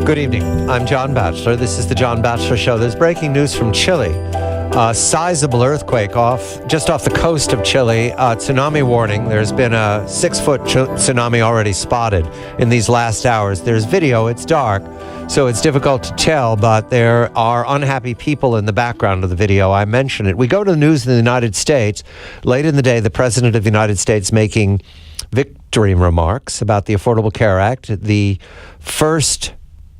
Good evening. I'm John Batchelor. This is the John Batchelor Show. There's breaking news from Chile. A sizable earthquake just off the coast of Chile. Tsunami warning. There's been a 6-foot tsunami already spotted in these last hours. There's video. It's dark, so it's difficult to tell, but there are unhappy people in the background of the video. I mentioned it. We go to the news in the United States. Late in the day, the President of the United States making victory remarks about the Affordable Care Act. The first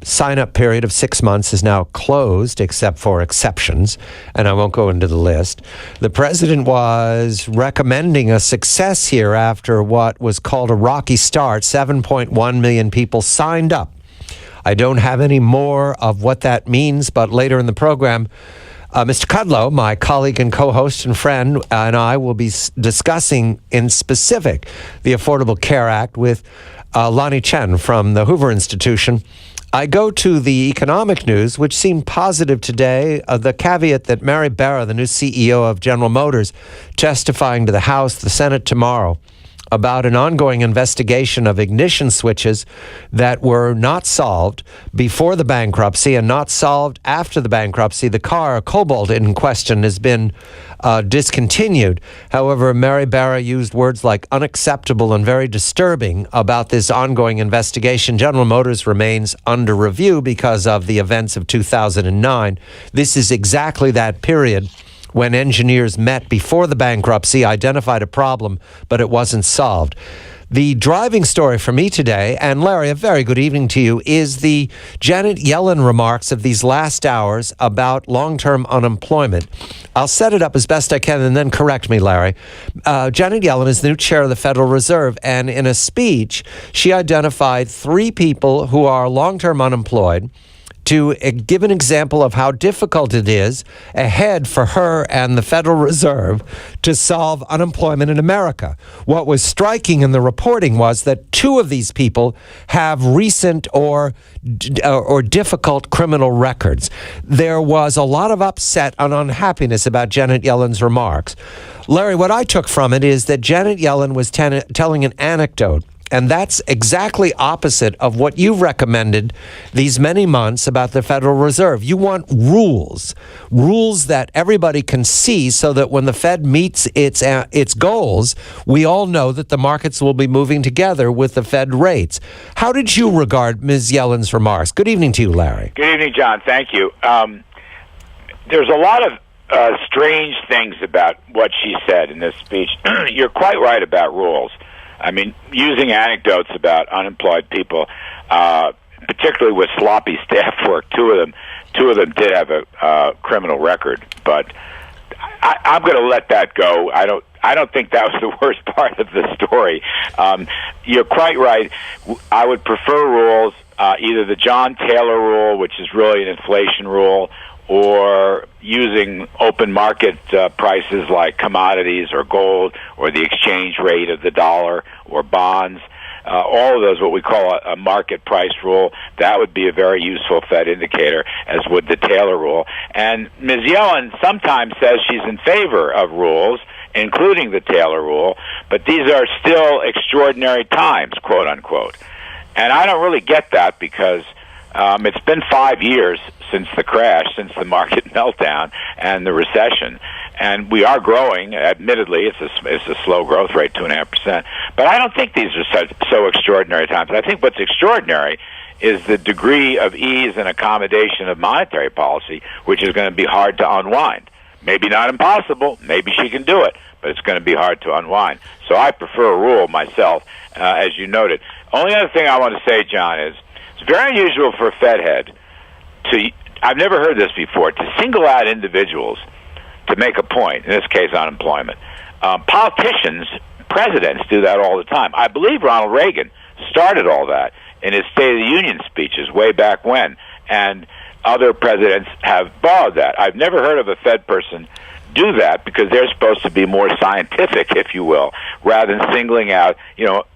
sign-up period of 6 months is now closed, except for exceptions, and I won't go into the list. The president was recommending a success here after what was called a rocky start. 7.1 million people signed up. I don't have any more of what that means, but later in the program, Mr. Kudlow, my colleague and co-host and friend, and I will be discussing in specific the Affordable Care Act with Lonnie Chen from the Hoover Institution. I go to the economic news, which seemed positive today. The caveat that Mary Barra, the new CEO of General Motors, testifying to the House, the Senate tomorrow, about an ongoing investigation of ignition switches that were not solved before the bankruptcy and not solved after the bankruptcy. The car, Cobalt in question, has been discontinued. However, Mary Barra used words like unacceptable and very disturbing about this ongoing investigation. General Motors remains under review because of the events of 2009. This is exactly that period when engineers met before the bankruptcy, identified a problem, but it wasn't solved. The driving story for me today, and Larry, a very good evening to you, is the Janet Yellen remarks of these last hours about long-term unemployment. I'll set it up as best I can and then correct me, Larry. Janet Yellen is the new chair of the Federal Reserve, and in a speech, she identified 3 people who are long-term unemployed to give an example of how difficult it is ahead for her and the Federal Reserve to solve unemployment in America. What was striking in the reporting was that 2 of these people have recent or difficult criminal records. There was a lot of upset and unhappiness about Janet Yellen's remarks. Larry, what I took from it is that Janet Yellen was telling an anecdote. And that's exactly opposite of what you've recommended these many months about the Federal Reserve. You want rules that everybody can see so that when the Fed meets its goals, we all know that the markets will be moving together with the Fed rates. How did you regard Ms. Yellen's remarks? Good evening to you, Larry. Good evening, John. Thank you. There's a lot of strange things about what she said in this speech. You're quite right about rules. I mean, using anecdotes about unemployed people, particularly with sloppy staff work. Two of them did have a criminal record, but I'm going to let that go. I don't think that was the worst part of the story. You're quite right. I would prefer rules, either the John Taylor rule, which is really an inflation rule, or using open market prices like commodities or gold or the exchange rate of the dollar or bonds. All of those, what we call a market price rule, that would be a very useful Fed indicator, as would the Taylor rule. And Ms. Yellen sometimes says she's in favor of rules, including the Taylor rule, but these are still extraordinary times, quote unquote. And I don't really get that because it's been 5 years since the crash, since the market meltdown and the recession, and we are growing. Admittedly, it's a slow growth rate, 2.5%. But I don't think these are so extraordinary times. I think what's extraordinary is the degree of ease and accommodation of monetary policy, which is going to be hard to unwind. Maybe not impossible. Maybe she can do it, but it's going to be hard to unwind. So I prefer a rule myself, as you noted. Only other thing I want to say, John, is it's very unusual for a Fed head to, I've never heard this before, to single out individuals to make a point, in this case unemployment. Politicians, presidents do that all the time. I believe Ronald Reagan started all that in his State of the Union speeches way back when, and other presidents have borrowed that. I've never heard of a Fed person do that because they're supposed to be more scientific, if you will, rather than singling out,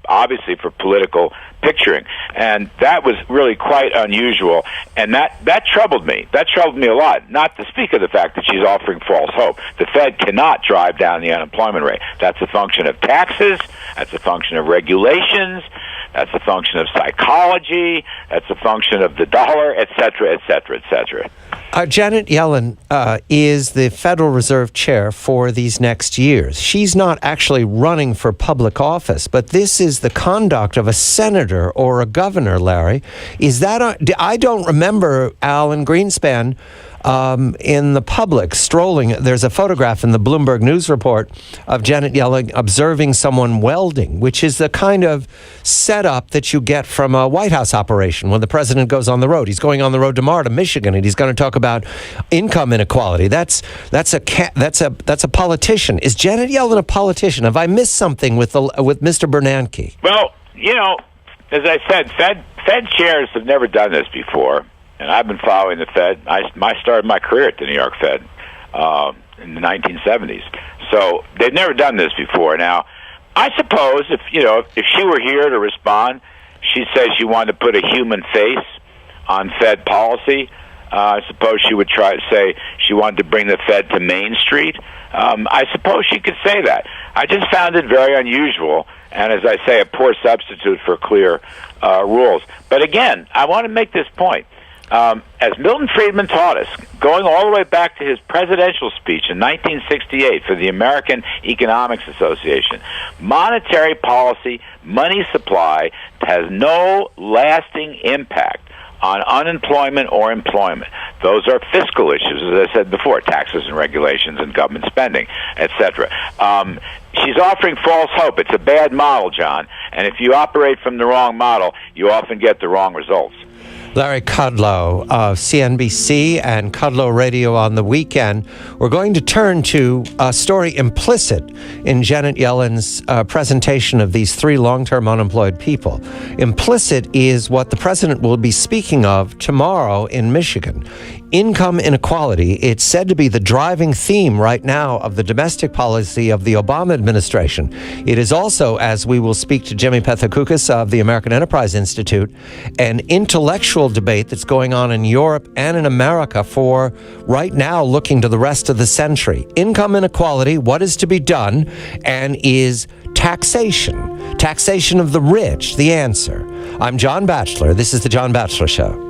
obviously for political picturing. And that was really quite unusual, and that troubled me. That troubled me a lot, not to speak of the fact that she's offering false hope. The Fed cannot drive down the unemployment rate. That's a function of taxes. That's a function of regulations. That's a function of psychology. That's a function of the dollar, et cetera, et cetera, et cetera. Janet Yellen is the Federal Reserve Chair for these next years. She's not actually running for public office, but this is the conduct of a senator or a governor, Larry. Is that I don't remember Alan Greenspan in the public strolling. There's a photograph in the Bloomberg News report of Janet Yellen observing someone welding, which is the kind of setup that you get from a White House operation when the president goes on the road. He's going on the road tomorrow to Michigan, and he's going to talk about income inequality. That's a politician. Is Janet Yellen a politician? Have I missed something with Mr. Bernanke? Well, as I said, Fed chairs have never done this before. And I've been following the Fed. I started my career at the New York Fed in the 1970s. So they've never done this before. Now, I suppose if she were here to respond, she'd say she wanted to put a human face on Fed policy. I suppose she would try to say she wanted to bring the Fed to Main Street. I suppose she could say that. I just found it very unusual, and as I say, a poor substitute for clear rules. But again, I want to make this point. As Milton Friedman taught us, going all the way back to his presidential speech in 1968 for the American Economics Association, monetary policy, money supply, has no lasting impact on unemployment or employment. Those are fiscal issues, as I said before, taxes and regulations and government spending, etc. She's offering false hope. It's a bad model, John, and if you operate from the wrong model, you often get the wrong results. Larry Kudlow of CNBC and Kudlow Radio on the weekend. We're going to turn to a story implicit in Janet Yellen's presentation of these three long-term unemployed people. Implicit is what the president will be speaking of tomorrow in Michigan. Income inequality, it's said to be the driving theme right now of the domestic policy of the Obama administration. It is also, as we will speak to Jimmy Pethokoukis of the American Enterprise Institute, an intellectual debate that's going on in Europe and in America for right now looking to the rest of the century. Income inequality, what is to be done, and is taxation of the rich the answer? I'm John Batchelor. This is The John Batchelor Show.